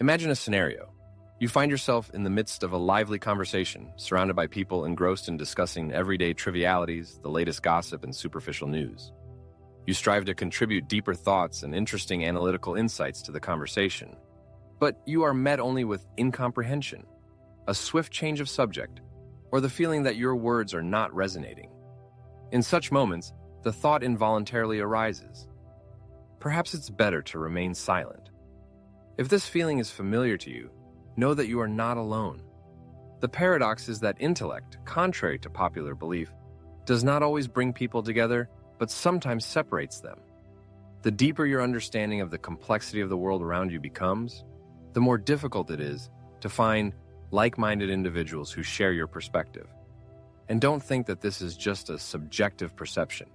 Imagine a scenario. You find yourself in the midst of a lively conversation, surrounded by people engrossed in discussing everyday trivialities, the latest gossip, and superficial news. You strive to contribute deeper thoughts and interesting analytical insights to the conversation, but you are met only with incomprehension, a swift change of subject, or the feeling that your words are not resonating. In such moments, the thought involuntarily arises. Perhaps it's better to remain silent. If this feeling is familiar to you, know that you are not alone. The paradox is that intellect, contrary to popular belief, does not always bring people together, but sometimes separates them. The deeper your understanding of the complexity of the world around you becomes, the more difficult it is to find like-minded individuals who share your perspective. And don't think that this is just a subjective perception.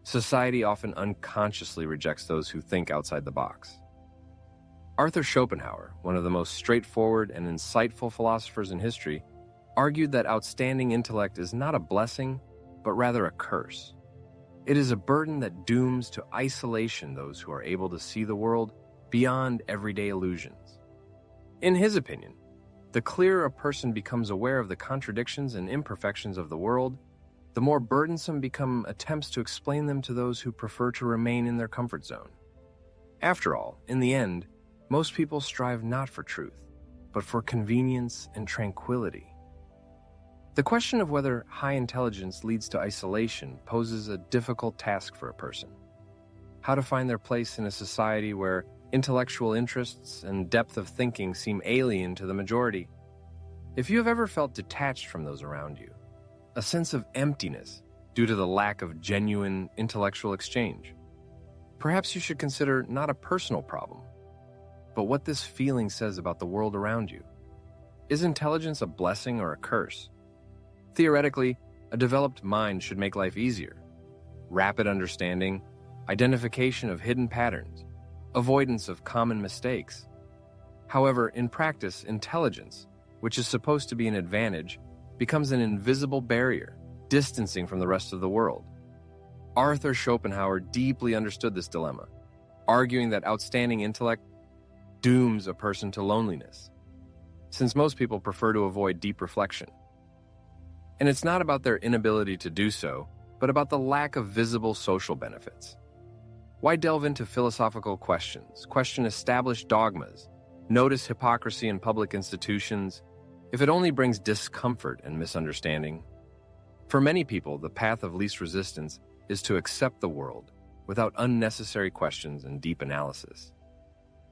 Society often unconsciously rejects those who think outside the box. Arthur Schopenhauer, one of the most straightforward and insightful philosophers in history, argued that outstanding intellect is not a blessing, but rather a curse. It is a burden that dooms to isolation those who are able to see the world beyond everyday illusions. In his opinion, the clearer a person becomes aware of the contradictions and imperfections of the world, the more burdensome become attempts to explain them to those who prefer to remain in their comfort zone. After all, in the end, most people strive not for truth, but for convenience and tranquility. The question of whether high intelligence leads to isolation poses a difficult task for a person. How to find their place in a society where intellectual interests and depth of thinking seem alien to the majority. If you have ever felt detached from those around you, a sense of emptiness due to the lack of genuine intellectual exchange, perhaps you should consider not a personal problem, but what this feeling says about the world around you. Is intelligence a blessing or a curse? Theoretically, a developed mind should make life easier. Rapid understanding, identification of hidden patterns, avoidance of common mistakes. However, in practice, intelligence, which is supposed to be an advantage, becomes an invisible barrier, distancing from the rest of the world. Arthur Schopenhauer deeply understood this dilemma, arguing that outstanding intellect dooms a person to loneliness, since most people prefer to avoid deep reflection. And it's not about their inability to do so, but about the lack of visible social benefits. Why delve into philosophical questions, question established dogmas, notice hypocrisy in public institutions, if it only brings discomfort and misunderstanding? For many people, the path of least resistance is to accept the world without unnecessary questions and deep analysis.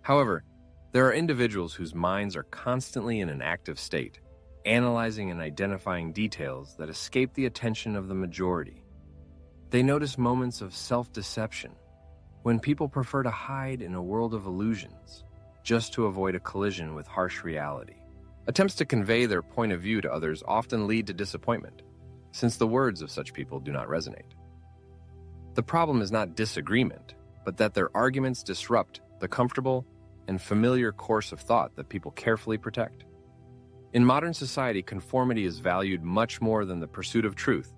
However, there are individuals whose minds are constantly in an active state, analyzing and identifying details that escape the attention of the majority. They notice moments of self-deception, when people prefer to hide in a world of illusions, just to avoid a collision with harsh reality. Attempts to convey their point of view to others often lead to disappointment, since the words of such people do not resonate. The problem is not disagreement, but that their arguments disrupt the comfortable and familiar course of thought that people carefully protect. In modern society, conformity is valued much more than the pursuit of truth.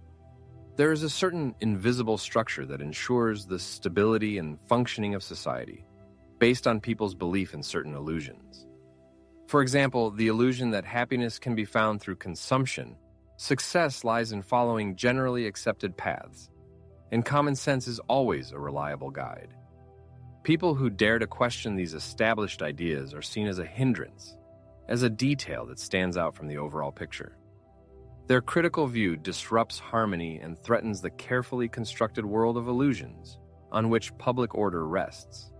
There is a certain invisible structure that ensures the stability and functioning of society, based on people's belief in certain illusions. For example, the illusion that happiness can be found through consumption, success lies in following generally accepted paths, and common sense is always a reliable guide. People who dare to question these established ideas are seen as a hindrance, as a detail that stands out from the overall picture. Their critical view disrupts harmony and threatens the carefully constructed world of illusions on which public order rests.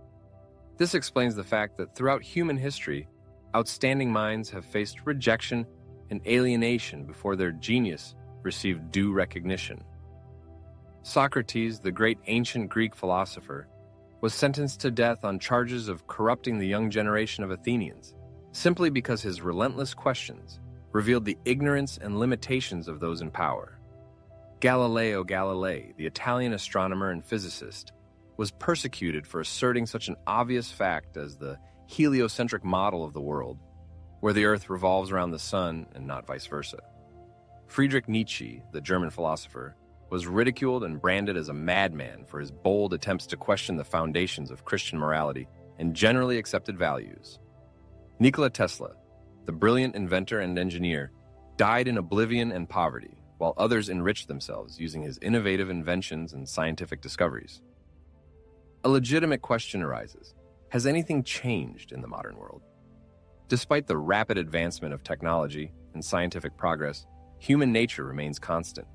This explains the fact that throughout human history, outstanding minds have faced rejection and alienation before their genius received due recognition. Socrates, the great ancient Greek philosopher, was sentenced to death on charges of corrupting the young generation of Athenians, simply because his relentless questions revealed the ignorance and limitations of those in power. Galileo Galilei, the Italian astronomer and physicist, was persecuted for asserting such an obvious fact as the heliocentric model of the world, where the Earth revolves around the sun and not vice versa. Friedrich Nietzsche, the German philosopher, was ridiculed and branded as a madman for his bold attempts to question the foundations of Christian morality and generally accepted values. Nikola Tesla, the brilliant inventor and engineer, died in oblivion and poverty, while others enriched themselves using his innovative inventions and scientific discoveries. A legitimate question arises: has anything changed in the modern world? Despite the rapid advancement of technology and scientific progress, human nature remains constant.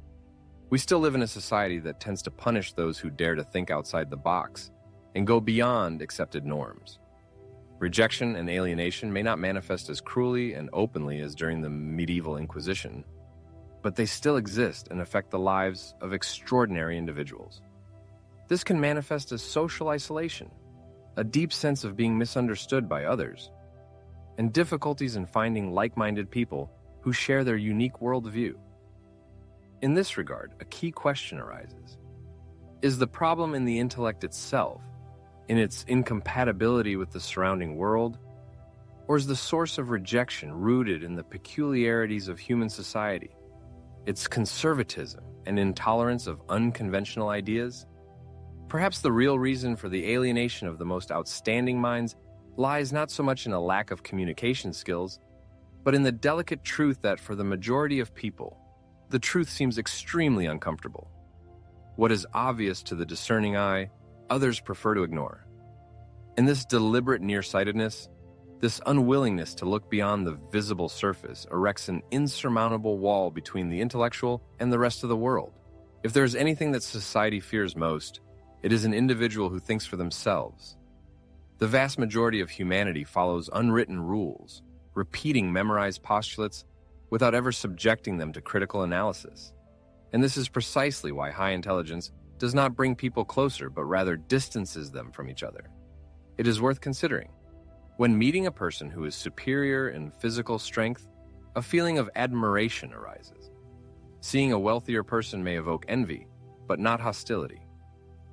We still live in a society that tends to punish those who dare to think outside the box and go beyond accepted norms. Rejection and alienation may not manifest as cruelly and openly as during the medieval Inquisition, but they still exist and affect the lives of extraordinary individuals. This can manifest as social isolation, a deep sense of being misunderstood by others, and difficulties in finding like-minded people who share their unique worldview. In this regard, a key question arises: is the problem in the intellect itself, in its incompatibility with the surrounding world, or is the source of rejection rooted in the peculiarities of human society, its conservatism and intolerance of unconventional ideas? Perhaps the real reason for the alienation of the most outstanding minds lies not so much in a lack of communication skills, but in the delicate truth that for the majority of people, the truth seems extremely uncomfortable. What is obvious to the discerning eye, others prefer to ignore. And this deliberate nearsightedness, this unwillingness to look beyond the visible surface, erects an insurmountable wall between the intellectual and the rest of the world. If there is anything that society fears most, it is an individual who thinks for themselves. The vast majority of humanity follows unwritten rules, repeating memorized postulates without ever subjecting them to critical analysis. And this is precisely why high intelligence does not bring people closer, but rather distances them from each other. It is worth considering. When meeting a person who is superior in physical strength, a feeling of admiration arises. Seeing a wealthier person may evoke envy, but not hostility.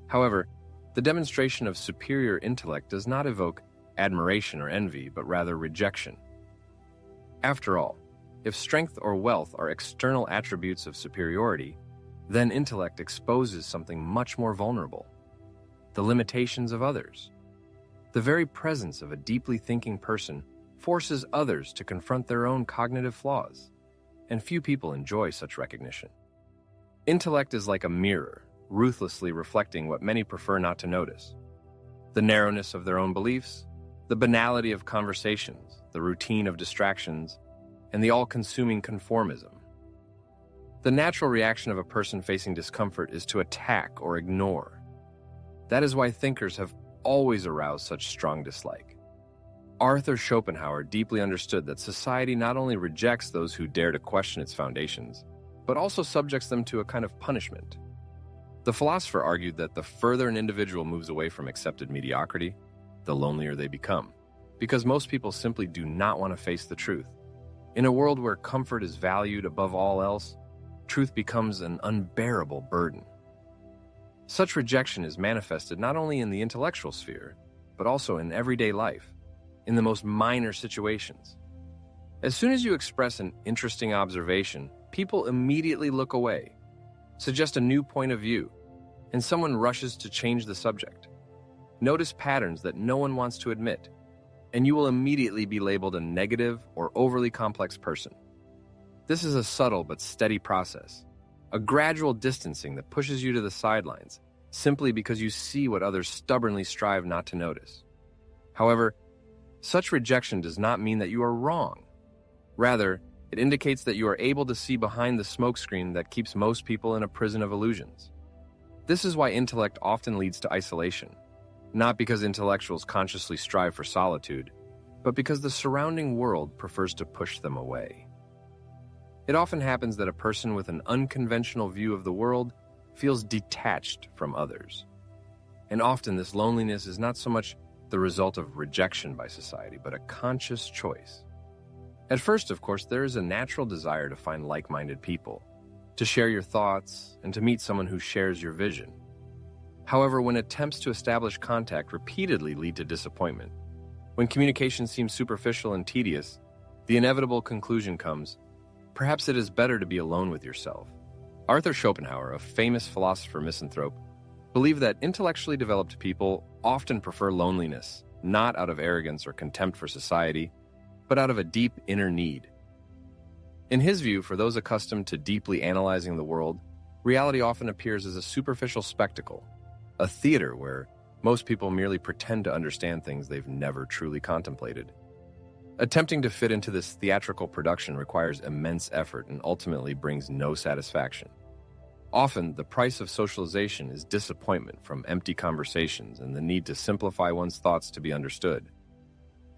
However, the demonstration of superior intellect does not evoke admiration or envy, but rather rejection. After all, if strength or wealth are external attributes of superiority, then intellect exposes something much more vulnerable: the limitations of others. The very presence of a deeply thinking person forces others to confront their own cognitive flaws, and few people enjoy such recognition. Intellect is like a mirror, ruthlessly reflecting what many prefer not to notice: the narrowness of their own beliefs, the banality of conversations, the routine of distractions, and the all-consuming conformism. The natural reaction of a person facing discomfort is to attack or ignore. That is why thinkers have always aroused such strong dislike. Arthur Schopenhauer deeply understood that society not only rejects those who dare to question its foundations, but also subjects them to a kind of punishment. The philosopher argued that the further an individual moves away from accepted mediocrity, the lonelier they become, because most people simply do not want to face the truth. In a world where comfort is valued above all else, truth becomes an unbearable burden. Such rejection is manifested not only in the intellectual sphere, but also in everyday life, in the most minor situations. As soon as you express an interesting observation, people immediately look away, suggest a new point of view, and someone rushes to change the subject. Notice patterns that no one wants to admit, and you will immediately be labeled a negative or overly complex person. This is a subtle but steady process, a gradual distancing that pushes you to the sidelines simply because you see what others stubbornly strive not to notice. However, such rejection does not mean that you are wrong. Rather, it indicates that you are able to see behind the smokescreen that keeps most people in a prison of illusions. This is why intellect often leads to isolation, not because intellectuals consciously strive for solitude, but because the surrounding world prefers to push them away. It often happens that a person with an unconventional view of the world feels detached from others. And often this loneliness is not so much the result of rejection by society, but a conscious choice. At first, of course, there is a natural desire to find like-minded people, to share your thoughts, and to meet someone who shares your vision. However, when attempts to establish contact repeatedly lead to disappointment, when communication seems superficial and tedious, the inevitable conclusion comes: perhaps it is better to be alone with yourself. Arthur Schopenhauer, a famous philosopher misanthrope, believed that intellectually developed people often prefer loneliness, not out of arrogance or contempt for society, but out of a deep inner need. In his view, for those accustomed to deeply analyzing the world, reality often appears as a superficial spectacle, a theater where most people merely pretend to understand things they've never truly contemplated. Attempting to fit into this theatrical production requires immense effort and ultimately brings no satisfaction. Often, the price of socialization is disappointment from empty conversations and the need to simplify one's thoughts to be understood.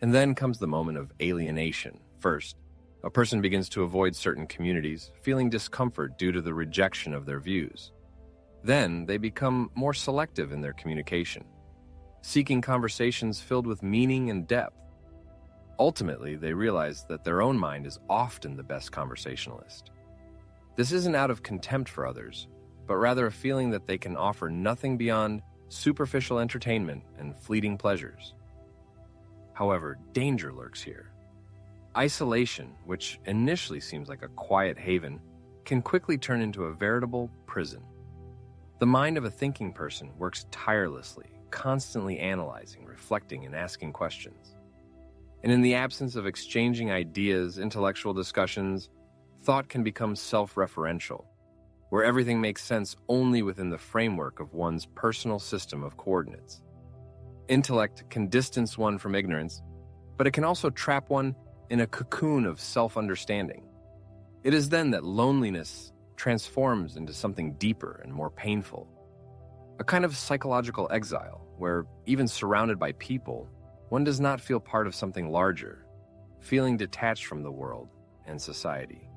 And then comes the moment of alienation. First, a person begins to avoid certain communities, feeling discomfort due to the rejection of their views. Then, they become more selective in their communication, seeking conversations filled with meaning and depth. Ultimately, they realize that their own mind is often the best conversationalist. This isn't out of contempt for others, but rather a feeling that they can offer nothing beyond superficial entertainment and fleeting pleasures. However, danger lurks here. Isolation, which initially seems like a quiet haven, can quickly turn into a veritable prison. The mind of a thinking person works tirelessly, constantly analyzing, reflecting, and asking questions. And in the absence of exchanging ideas, intellectual discussions, thought can become self-referential, where everything makes sense only within the framework of one's personal system of coordinates. Intellect can distance one from ignorance, but it can also trap one in a cocoon of self-understanding. It is then that loneliness transforms into something deeper and more painful, a kind of psychological exile, where even surrounded by people, one does not feel part of something larger, feeling detached from the world and society.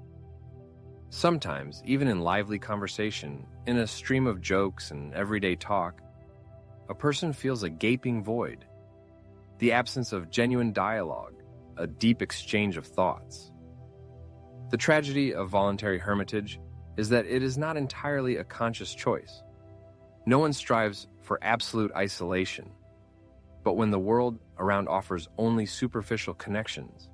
Sometimes, even in lively conversation, in a stream of jokes and everyday talk, a person feels a gaping void, the absence of genuine dialogue, a deep exchange of thoughts. The tragedy of voluntary hermitage is that it is not entirely a conscious choice. No one strives for absolute isolation, but when the world around offers only superficial connections,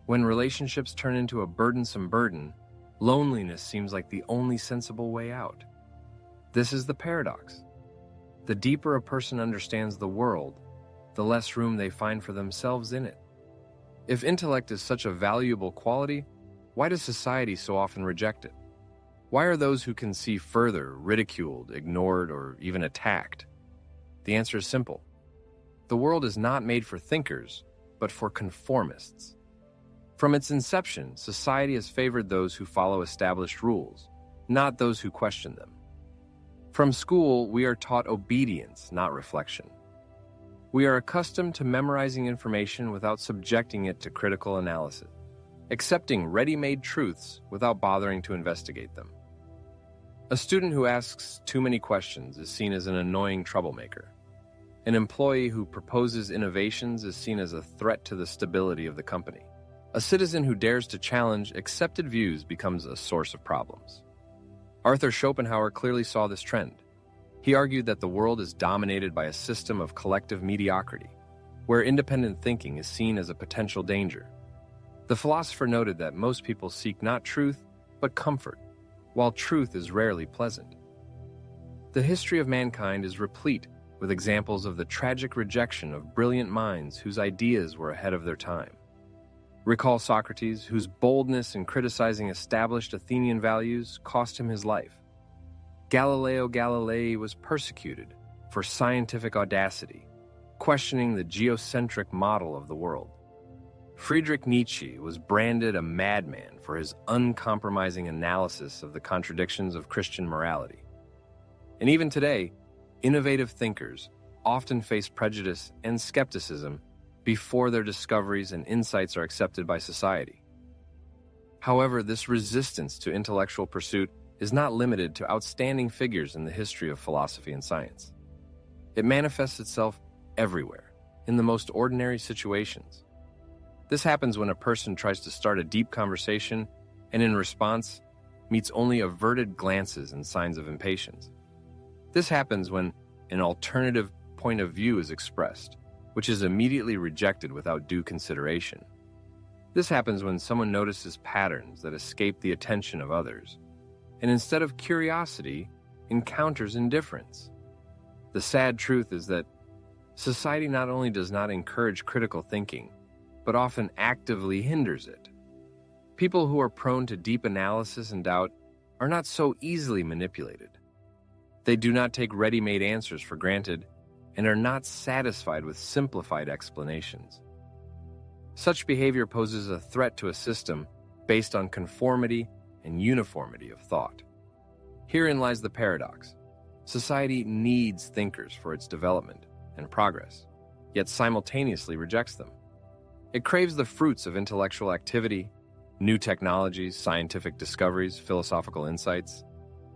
when relationships turn into a burdensome burden, loneliness seems like the only sensible way out. This is the paradox. The deeper a person understands the world, the less room they find for themselves in it. If intellect is such a valuable quality, why does society so often reject it? Why are those who can see further ridiculed, ignored, or even attacked? The answer is simple. The world is not made for thinkers, but for conformists. From its inception, society has favored those who follow established rules, not those who question them. From school, we are taught obedience, not reflection. We are accustomed to memorizing information without subjecting it to critical analysis, accepting ready-made truths without bothering to investigate them. A student who asks too many questions is seen as an annoying troublemaker. An employee who proposes innovations is seen as a threat to the stability of the company. A citizen who dares to challenge accepted views becomes a source of problems. Arthur Schopenhauer clearly saw this trend. He argued that the world is dominated by a system of collective mediocrity, where independent thinking is seen as a potential danger. The philosopher noted that most people seek not truth, but comfort, while truth is rarely pleasant. The history of mankind is replete with examples of the tragic rejection of brilliant minds whose ideas were ahead of their time. Recall Socrates, whose boldness in criticizing established Athenian values cost him his life. Galileo Galilei was persecuted for scientific audacity, questioning the geocentric model of the world. Friedrich Nietzsche was branded a madman for his uncompromising analysis of the contradictions of Christian morality. And even today, innovative thinkers often face prejudice and skepticism before their discoveries and insights are accepted by society. However, this resistance to intellectual pursuit is not limited to outstanding figures in the history of philosophy and science. It manifests itself everywhere, in the most ordinary situations. This happens when a person tries to start a deep conversation and in response meets only averted glances and signs of impatience. This happens when an alternative point of view is expressed, which is immediately rejected without due consideration. This happens when someone notices patterns that escape the attention of others, and instead of curiosity, encounters indifference. The sad truth is that society not only does not encourage critical thinking, but often actively hinders it. People who are prone to deep analysis and doubt are not so easily manipulated. They do not take ready-made answers for granted and are not satisfied with simplified explanations. Such behavior poses a threat to a system based on conformity and uniformity of thought. Herein lies the paradox. Society needs thinkers for its development and progress, yet simultaneously rejects them. It craves the fruits of intellectual activity, new technologies, scientific discoveries, philosophical insights,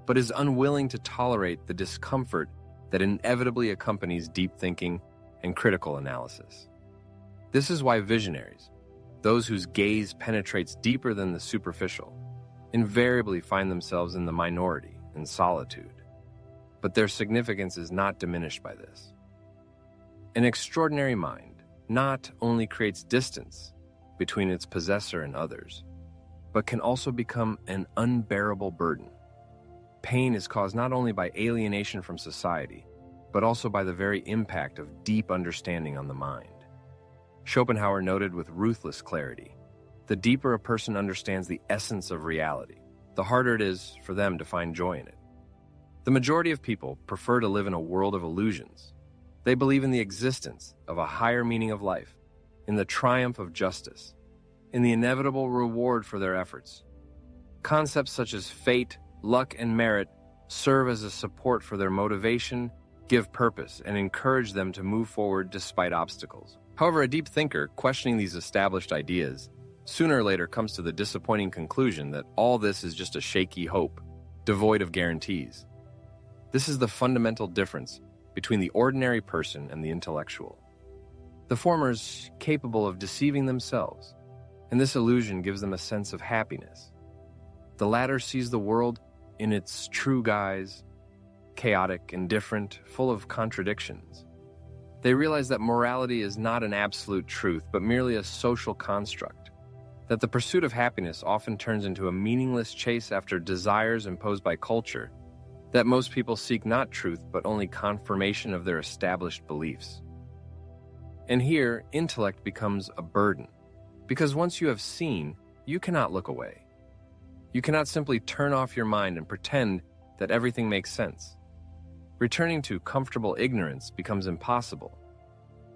but is unwilling to tolerate the discomfort that inevitably accompanies deep thinking and critical analysis. This is why visionaries, those whose gaze penetrates deeper than the superficial, invariably find themselves in the minority and solitude. But their significance is not diminished by this. An extraordinary mind not only creates distance between its possessor and others, but can also become an unbearable burden. Pain is caused not only by alienation from society, but also by the very impact of deep understanding on the mind. Schopenhauer noted with ruthless clarity, the deeper a person understands the essence of reality, the harder it is for them to find joy in it. The majority of people prefer to live in a world of illusions. They believe in the existence of a higher meaning of life, in the triumph of justice, in the inevitable reward for their efforts. Concepts such as fate, luck, and merit serve as a support for their motivation, give purpose, and encourage them to move forward despite obstacles. However, a deep thinker questioning these established ideas sooner or later comes to the disappointing conclusion that all this is just a shaky hope, devoid of guarantees. This is the fundamental difference between the ordinary person and the intellectual. The former is capable of deceiving themselves, and this illusion gives them a sense of happiness. The latter sees the world in its true guise, chaotic, indifferent, full of contradictions. They realize that morality is not an absolute truth, but merely a social construct, that the pursuit of happiness often turns into a meaningless chase after desires imposed by culture, that most people seek not truth, but only confirmation of their established beliefs. And here, intellect becomes a burden, because once you have seen, you cannot look away. You cannot simply turn off your mind and pretend that everything makes sense. Returning to comfortable ignorance becomes impossible.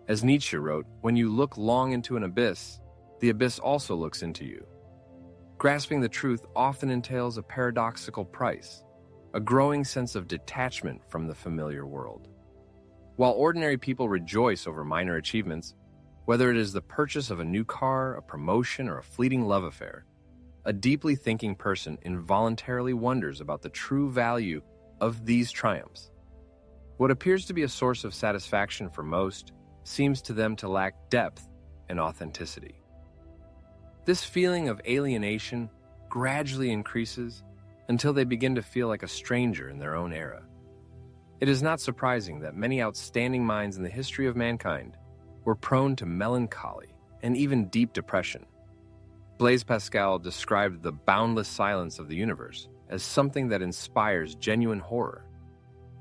As Nietzsche wrote, when you look long into an abyss, the abyss also looks into you. Grasping the truth often entails a paradoxical price, a growing sense of detachment from the familiar world. While ordinary people rejoice over minor achievements, whether it is the purchase of a new car, a promotion, or a fleeting love affair, a deeply thinking person involuntarily wonders about the true value of these triumphs. What appears to be a source of satisfaction for most seems to them to lack depth and authenticity. This feeling of alienation gradually increases until they begin to feel like a stranger in their own era. It is not surprising that many outstanding minds in the history of mankind were prone to melancholy and even deep depression. Blaise Pascal described the boundless silence of the universe as something that inspires genuine horror.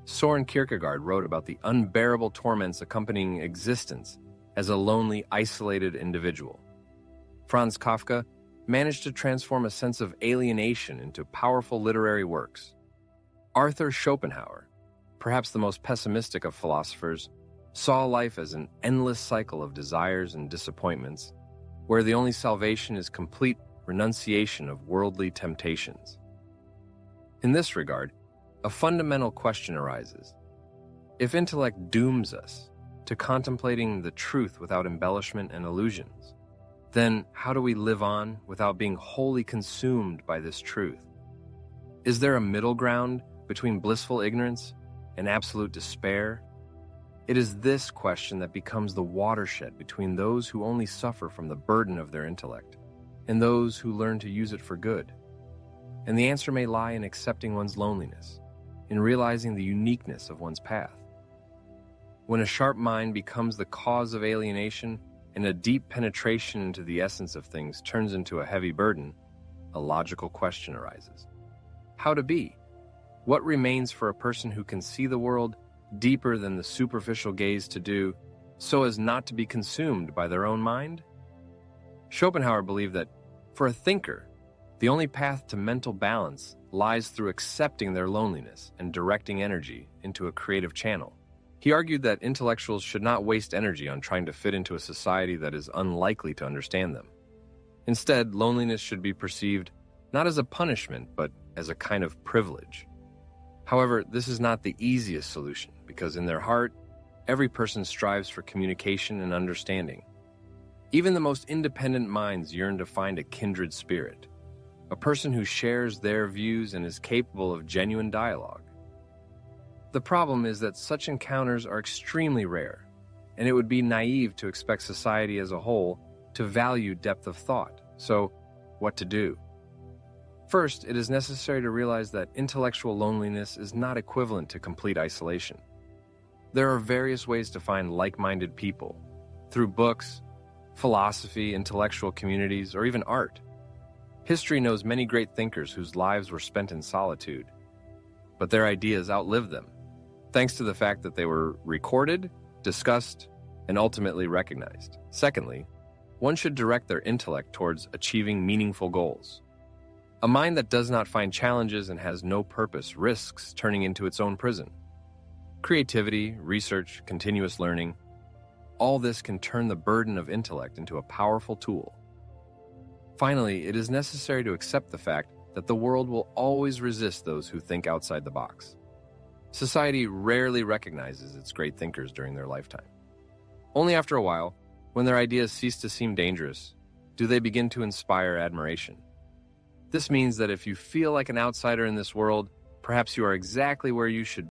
Soren Kierkegaard wrote about the unbearable torments accompanying existence as a lonely, isolated individual. Franz Kafka managed to transform a sense of alienation into powerful literary works. Arthur Schopenhauer, perhaps the most pessimistic of philosophers, saw life as an endless cycle of desires and disappointments, where the only salvation is complete renunciation of worldly temptations. In this regard, a fundamental question arises. If intellect dooms us to contemplating the truth without embellishment and illusions, then how do we live on without being wholly consumed by this truth? Is there a middle ground between blissful ignorance and absolute despair? It is this question that becomes the watershed between those who only suffer from the burden of their intellect and those who learn to use it for good. And the answer may lie in accepting one's loneliness, in realizing the uniqueness of one's path. When a sharp mind becomes the cause of alienation and a deep penetration into the essence of things turns into a heavy burden, a logical question arises. How to be? What remains for a person who can see the world deeper than the superficial gaze to do, so as not to be consumed by their own mind? Schopenhauer believed that, for a thinker, the only path to mental balance lies through accepting their loneliness and directing energy into a creative channel. He argued that intellectuals should not waste energy on trying to fit into a society that is unlikely to understand them. Instead, loneliness should be perceived not as a punishment, but as a kind of privilege. However, this is not the easiest solution, because in their heart, every person strives for communication and understanding. Even the most independent minds yearn to find a kindred spirit, a person who shares their views and is capable of genuine dialogue. The problem is that such encounters are extremely rare, and it would be naive to expect society as a whole to value depth of thought. So, what to do? First, it is necessary to realize that intellectual loneliness is not equivalent to complete isolation. There are various ways to find like-minded people, through books, philosophy, intellectual communities, or even art. History knows many great thinkers whose lives were spent in solitude, but their ideas outlived them, thanks to the fact that they were recorded, discussed, and ultimately recognized. Secondly, one should direct their intellect towards achieving meaningful goals. A mind that does not find challenges and has no purpose risks turning into its own prison. Creativity, research, continuous learning, all this can turn the burden of intellect into a powerful tool. Finally, it is necessary to accept the fact that the world will always resist those who think outside the box. Society rarely recognizes its great thinkers during their lifetime. Only after a while, when their ideas cease to seem dangerous, do they begin to inspire admiration. This means that if you feel like an outsider in this world, perhaps you are exactly where you should be.